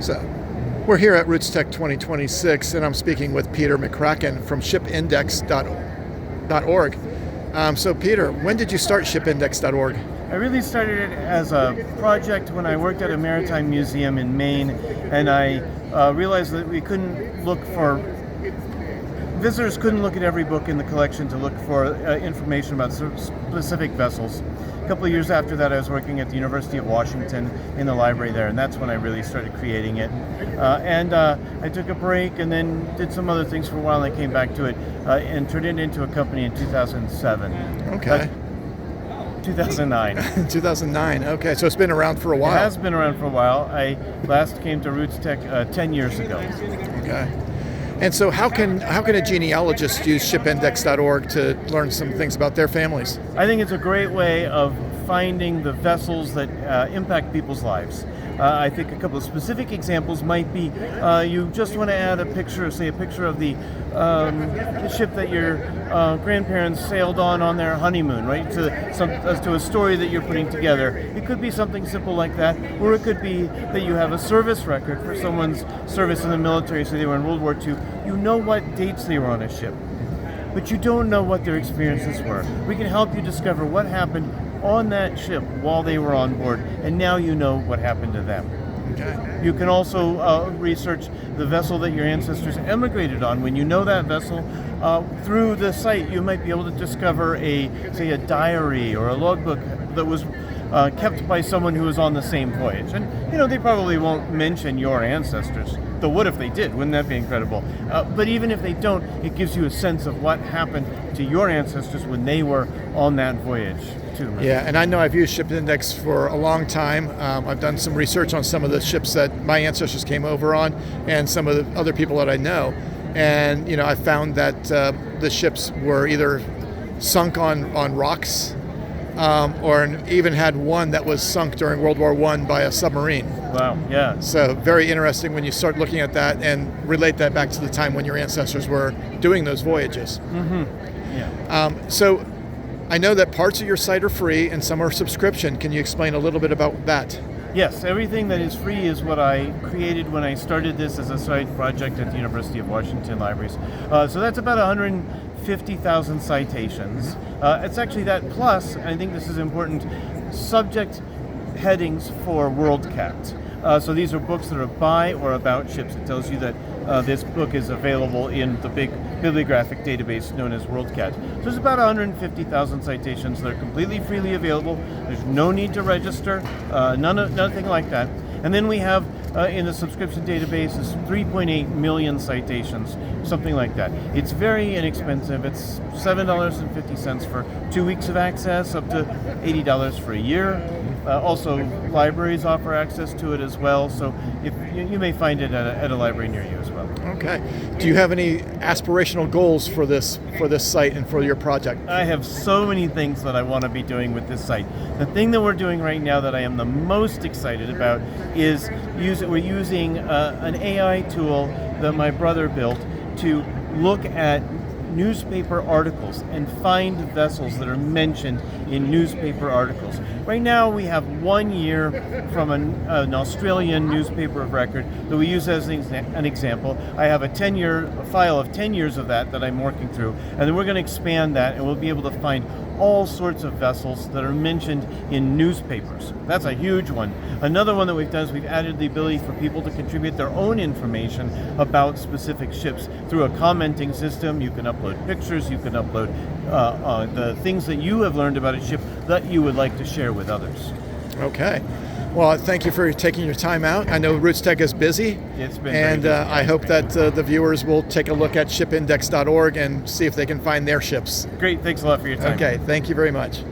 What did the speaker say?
So we're here at RootsTech 2026, and I'm speaking with Peter McCracken from shipindex.org. So Peter, when did you start shipindex.org? I really started it as a project when I worked at a maritime museum in Maine, and I realized that visitors couldn't look at every book in the collection to look for information about specific vessels. A couple of years after that, I was working at the University of Washington in the library there, and that's when I really started creating it. I took a break and then did some other things for a while, and I came back to it and turned it into a company in 2007. Okay. 2009. 2009. Okay, so it's been around for a while. It has been around for a while. I last came to RootsTech 10 years ago. Okay. And so how can a genealogist use shipindex.org to learn some things about their families? I think it's a great way of finding the vessels that impact people's lives. I think a couple of specific examples might be you just want to add a picture, say a picture of the ship that your grandparents sailed on their honeymoon, right? To a story that you're putting together. It could be something simple like that, or it could be that you have a service record for someone's service in the military, so they were in World War II. You know what dates they were on a ship, but you don't know what their experiences were. We can help you discover what happened on that ship while they were on board, and now you know what happened to them. Okay. You can also research the vessel that your ancestors emigrated on. When you know that vessel, through the site you might be able to discover a diary or a logbook that was kept by someone who was on the same voyage. And they probably won't mention your ancestors. Though what if they did? Wouldn't that be incredible? But even if they don't, it gives you a sense of what happened to your ancestors when they were on that voyage too. Yeah, and I know I've used ShipIndex for a long time. I've done some research on some of the ships that my ancestors came over on and some of the other people that I know. And, I found that the ships were either sunk on rocks or even had one that was sunk during World War I by a submarine. Wow, yeah. So very interesting when you start looking at that and relate that back to the time when your ancestors were doing those voyages. Mm-hmm. Yeah. So I know that parts of your site are free and some are subscription. Can you explain a little bit about that? Yes, everything that is free is what I created when I started this as a side project at the University of Washington Libraries. So that's about 150,000 citations. It's actually that plus, I think this is important, subject headings for WorldCat. So these are books that are by or about ships. It tells you that this book is available in the big bibliographic database known as WorldCat. So there's about 150,000 citations that are completely freely available. There's no need to register, nothing like that. And then we have in the subscription database is 3.8 million citations, something like that. It's very inexpensive. It's $7.50 for 2 weeks of access, up to $80 for a year. Also, libraries offer access to it as well, so if you may find it at a library near you as well. Okay. Do you have any aspirational goals for this site and for your project? I have so many things that I want to be doing with this site. The thing that we're doing right now that I am the most excited about is we're using an AI tool that my brother built to look at newspaper articles and find vessels that are mentioned in newspaper articles. Right now we have 1 year from an Australian newspaper of record that we use as an example. I have a file of 10 years of that I'm working through, and then we're going to expand that and we'll be able to find all sorts of vessels that are mentioned in newspapers. That's a huge one. Another one that we've done is we've added the ability for people to contribute their own information about specific ships through a commenting system. You can upload pictures, you can upload the things that you have learned about a ship that you would like to share with others. Okay. Well, thank you for taking your time out. I know RootsTech is busy. It's been and very busy. I hope that the viewers will take a look at shipindex.org and see if they can find their ships. Great. Thanks a lot for your time. Okay. Thank you very much.